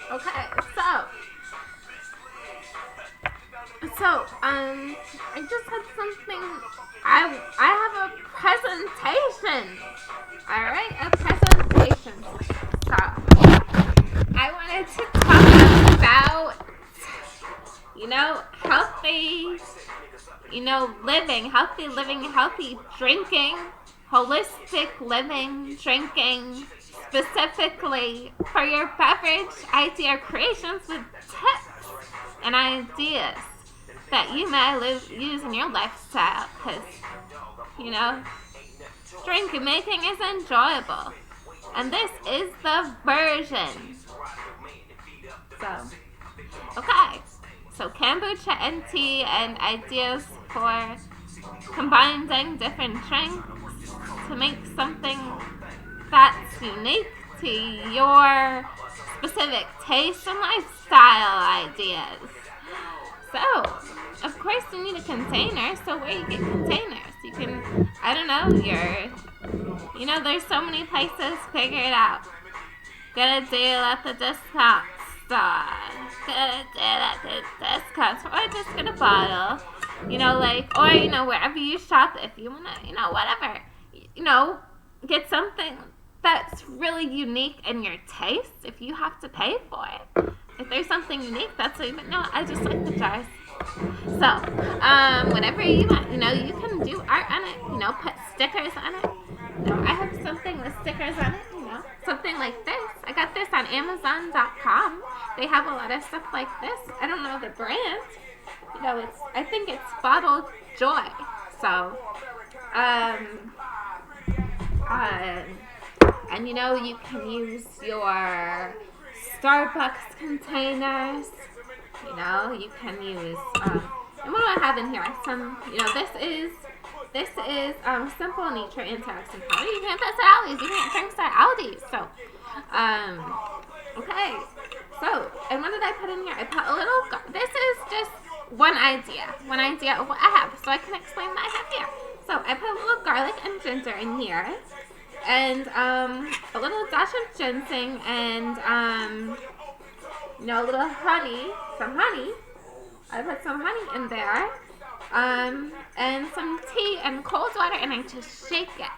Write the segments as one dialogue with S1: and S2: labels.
S1: Okay, I just had something. I have a presentation. All right, a presentation. So I wanted to talk about, healthy, living, healthy drinking, holistic living, drinking, specifically for your beverage idea creations with tips and ideas that you may use in your lifestyle. Because, you know, drink making is enjoyable. And this is the version. So, okay. So, kombucha and tea and ideas for combining different drinks to make something that's unique to your specific taste and lifestyle ideas. So, of course, you need a container. So, where you get containers? You can, I don't know, there's so many places. Figure it out. Get a deal at the discount store. Get a deal at the discount store. Or just get a bottle. Or wherever you shop, if you want to, whatever. Get something that's really unique in your taste if you have to pay for it. If there's something unique, that's what I just like the jars. So, whatever you want, you can do art on it, put stickers on it. I have something with stickers on it, something like this. I got this on Amazon.com. They have a lot of stuff like this. I don't know the brand. I think it's Bottled Joy. So, and you can use your Starbucks containers. You can use, and what do I have in here? This is simple nature antioxidant powder. You can't put Aldi's. You can't drink Aldi's. So, okay. So, and what did I put in here? I put a little, this is just one idea of what I have. So I can explain what I have here. So I put a little garlic and ginger in here. And, a little dash of ginseng and, a little honey, some honey. I put some honey in there. And some tea and cold water, and I just shake it.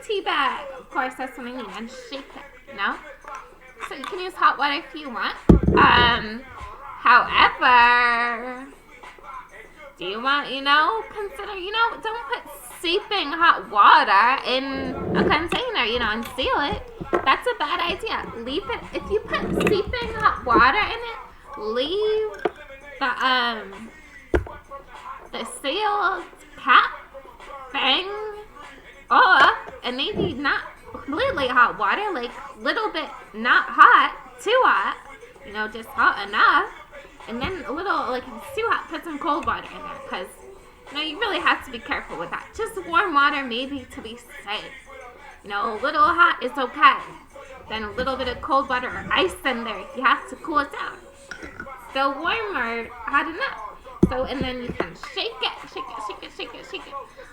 S1: Tea bag, of course, that's what I mean, and shake it, So you can use hot water if you want. However, do you want, consider, don't put seeping hot water in a container, and seal it. That's a bad idea. Leave it, if you put seeping hot water in it, leave the sealed cap thing off, and maybe not completely hot water, like little bit not hot, too hot, just hot enough, and then a little, like, if it's too hot, put some cold water in there, because, you really have to be careful with that. Just warm water, maybe, to be safe. A little hot is okay. Then a little bit of cold water or ice in there if you have to cool it down. Still warm or hot enough. So, and then you can shake it.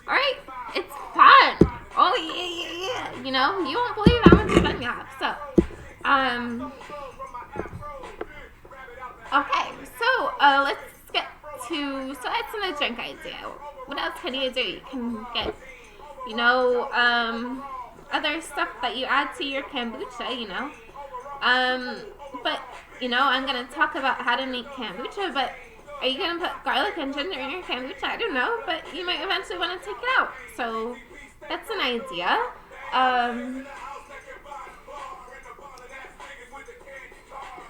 S1: Alright? It's fun. Oh, yeah. You won't believe how much fun you have. So, okay. So, let's get to, so that's a drink idea. What else can you do? You can get, other stuff that you add to your kombucha, but, I'm going to talk about how to make kombucha, but are you going to put garlic and ginger in your kombucha? I don't know, but you might eventually want to take it out. So, that's an idea.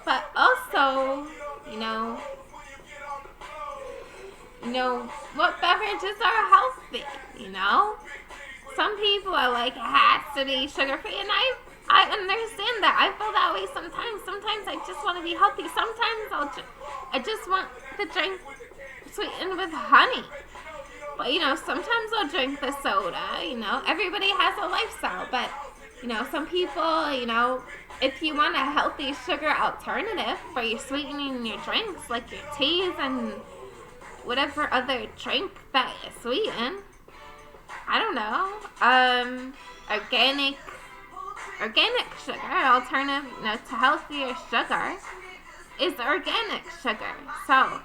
S1: But also, what beverages are healthy, Some people are like, it has to be sugar-free, and I understand that. I feel that way sometimes. Sometimes I just want to be healthy. Sometimes I just want the drink sweetened with honey. But, sometimes I'll drink the soda, Everybody has a lifestyle, but, some people, if you want a healthy sugar alternative for your sweetening your drinks, like your teas and whatever other drink that you sweeten, I don't know, organic Organic sugar, alternative, to healthier sugar, is organic sugar. So,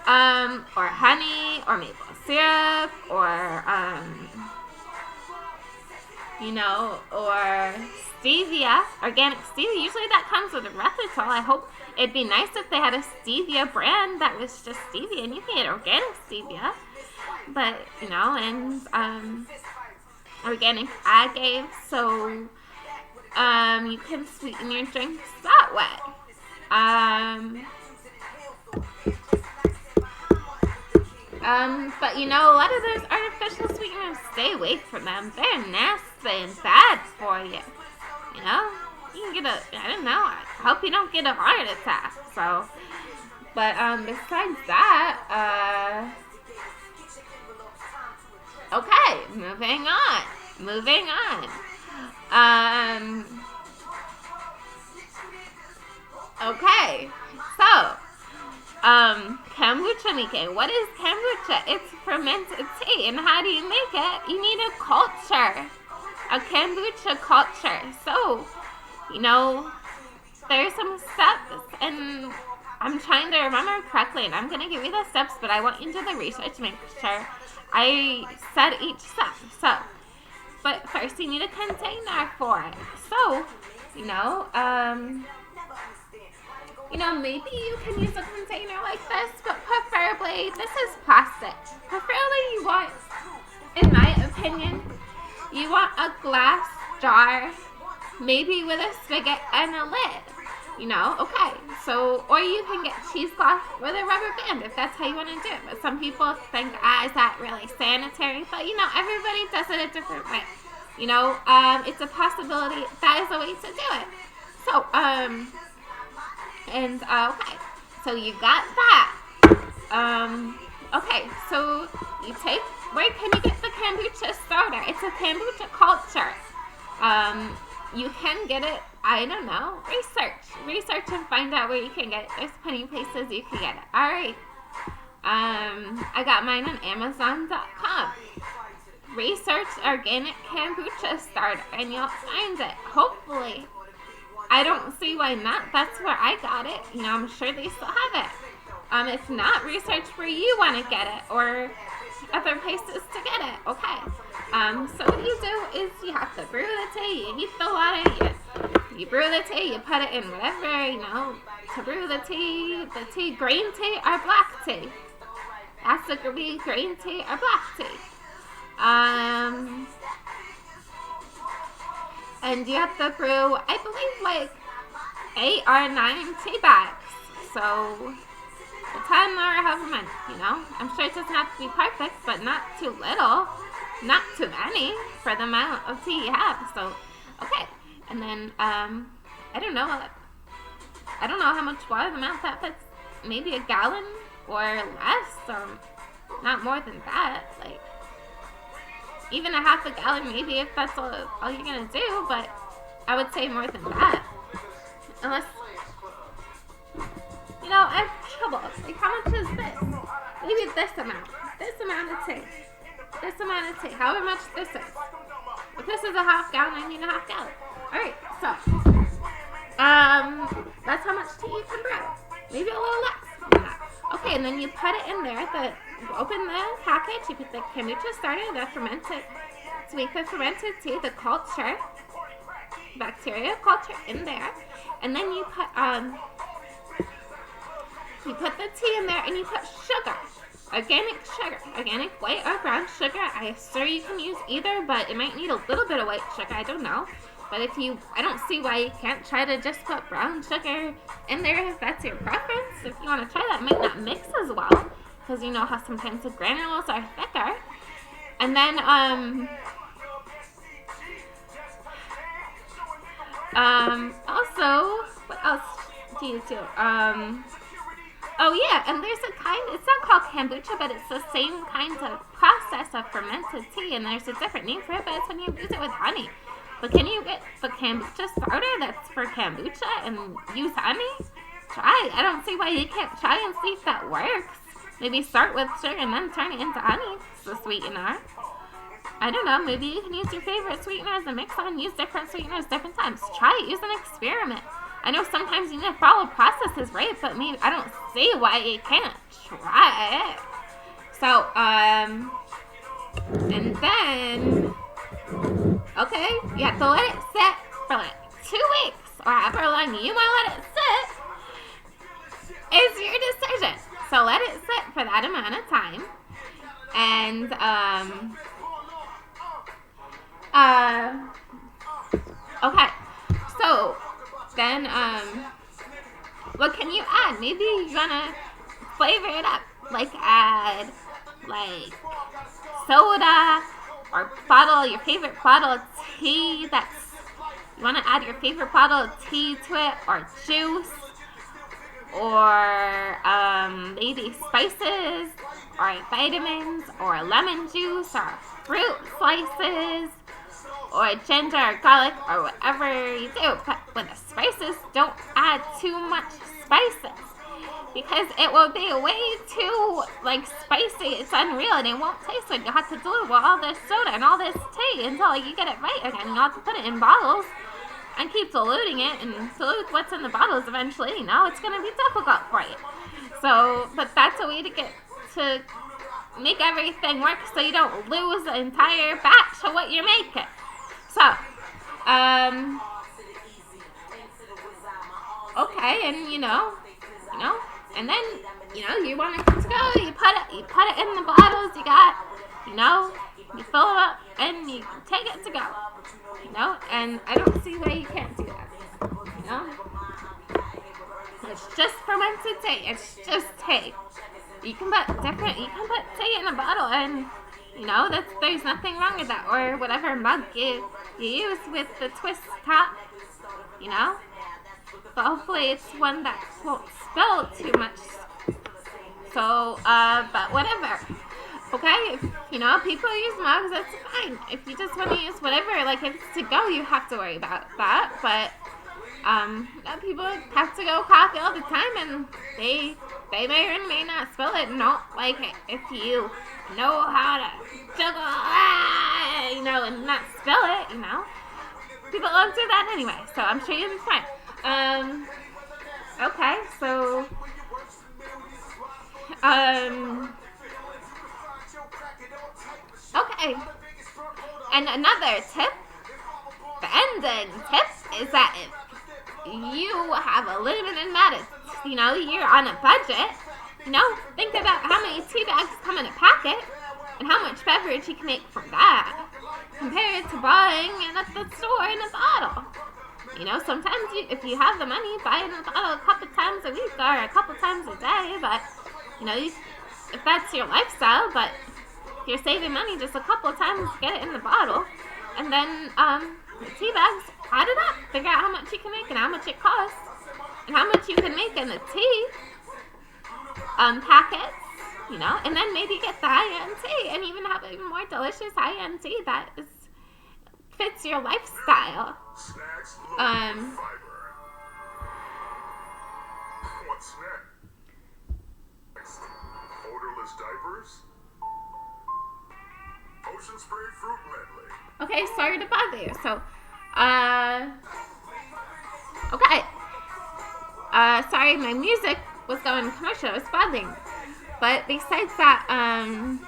S1: or honey, or maple syrup, or, or stevia, organic stevia. Usually that comes with erythritol. I hope it'd be nice if they had a stevia brand that was just stevia, and you can get organic stevia. But, and, organic agave, so, you can sweeten your drinks that way. But a lot of those artificial sweeteners, stay away from them. They're nasty and bad for you. You can get I hope you don't get a heart attack. So, but, besides that, okay, moving on. Okay, so, kombucha making. What is kombucha? It's fermented tea. And how do you make it? You need a culture. A kombucha culture. So, there's some steps, and I'm trying to remember correctly, and I'm going to give you the steps, but I want you to do the research to make sure I said each step. So, but first you need a container for it. So, maybe you can use a container like this, but preferably, this is plastic. Preferably you want, in my opinion, you want a glass jar, maybe with a spigot and a lid. Okay. So, or you can get cheesecloth with a rubber band if that's how you want to do it. But some people think, is that really sanitary? But, everybody does it a different way. It's a possibility. That is a way to do it. So, okay. So you got that. Okay. So you take, where can you get the kombucha starter? It's a kombucha culture. You can get it, I don't know, research and find out where you can get it. There's plenty of places you can get it. Alright, I got mine on Amazon.com. Research organic kombucha starter and you'll find it, hopefully. I don't see why not. That's where I got it. I'm sure they still have it. If not, research where you want to get it, or other places to get it. Okay. So what you do is you have to brew the tea, you heat the water, you brew the tea, you put it in whatever, to brew the tea, green tea or black tea. Has to be green tea or black tea. And you have to brew, I believe, 8 or 9 tea bags. So, 10 or however many, I'm sure it doesn't have to be perfect, but not too little. Not too many for the amount of tea you have. So, okay. And then, I don't know how much water the amount that fits. Maybe a gallon or less, or not more than that. Even a half a gallon, maybe, if that's all you're gonna do. But I would say more than that. Unless, I have trouble. How much is this? Maybe this amount. This amount of tea. This amount of tea. However much this is. If this is a half gallon, I need a half gallon. Alright, so. That's how much tea you can brew. Maybe a little less than that. Okay, and then you put it in there. You open the package. You put the kombucha starter, the fermented. So make the fermented tea, the culture, bacteria culture in there. And then you put the tea in there, and you put sugar. Organic sugar, organic white or brown sugar. I'm sure you can use either, but it might need a little bit of white sugar. I don't know. But I don't see why you can't try to just put brown sugar in there if that's your preference. If you want to try that, it might not mix as well, because you know how sometimes the granules are thicker. And then, also, what else do you do? Oh yeah, and there's a kind, it's not called kombucha, but it's the same kind of process of fermented tea, and there's a different name for it, but it's when you use it with honey. But can you get the kombucha starter that's for kombucha and use honey? Try. I don't see why you can't try and see if that works. Maybe start with sugar and then turn it into honey. It's the sweetener. I don't know, maybe you can use your favorite sweeteners and mix them, use different sweeteners different times. Try it, use an experiment. I know sometimes you need to follow processes, right? But maybe I don't see why you can't try it. So, and then, okay, you have to let it sit for like 2 weeks, or however long you want to let it sit. It's your decision. So let it sit for that amount of time. And, okay, so then, what can you add? Maybe you wanna flavor it up, like add, like, soda, or your favorite bottle of tea. You wanna add your favorite bottle of tea to it, or juice, or, maybe spices, or vitamins, or lemon juice, or fruit slices, or ginger or garlic, or whatever you do. But with the spices, don't add too much spices, because it will be way too, like, spicy. It's unreal, and it won't taste good. You'll have to dilute all this soda and all this tea until you get it right again. You'll have to put it in bottles and keep diluting it and dilute what's in the bottles eventually. You know, it's going to be difficult for you. So, but that's a way to make everything work so you don't lose the entire batch of what you're making. So, okay, and you know, and then, you want it to go, you put it in the bottles you got, you fill it up, and you take it to go, and I don't see why you can't do that, It's just fermented tea, it's just tea. You can put tea in a bottle, and there's nothing wrong with that, or whatever mug you use with the twist top, but hopefully it's one that won't spill too much. So, but whatever. Okay, if, people use mugs, that's fine. If you just want to use whatever, like if it's to go, you have to worry about that, but people have to go coffee all the time, and they may or may not spill it. Not like it if you know how to juggle, and not spill it, People don't do that anyway, so I'm sure you'll be fine. Okay, so, okay, and another tip, the ending tip, is that if you have a limited amount of, you're on a budget, think about how many tea bags come in a packet, and how much beverage you can make from that, compared to buying it at the store in a bottle. Sometimes if you have the money, buy it in a bottle a couple times a week, or a couple times a day, but, if that's your lifestyle, but if you're saving money, just a couple times, get it in the bottle, and then, the tea bags, add it up, figure out how much you can make, and how much it costs, and how much you can make in the tea, packets, and then maybe get the high-end tea, and even have even more delicious high-end tea that fits your lifestyle.
S2: What's next? Odorless diapers? Ocean spray fruit medley.
S1: Okay, sorry to bother you. So, okay. Sorry, my music was going commercial. It was bothering me. But besides that, I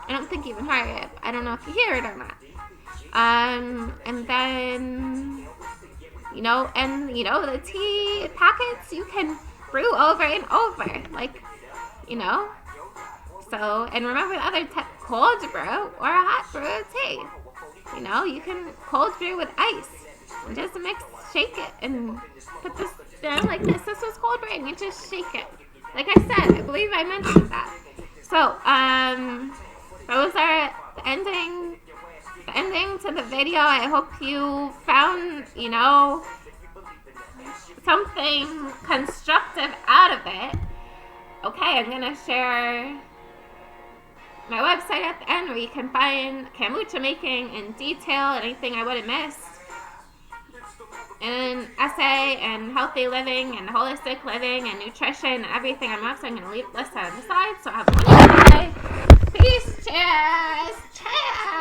S1: don't think you even heard it. I don't know if you hear it or not. And then, the tea packets you can brew over and over, like, so, and remember the other cold brew or a hot brew of tea. You can cold brew with ice, and just shake it, and put this down like this. This was cold brew, and you just shake it. Like I said, I believe I mentioned that. So, those are the ending to the video. I hope you found, something constructive out of it. Okay, I'm going to share my website at the end, where you can find kombucha making in detail, and anything I would have missed, and an essay, and healthy living, and holistic living, and nutrition, and everything on my website. I'm going to leave this on the side, so have a wonderful day. Peace, cheers, cheers.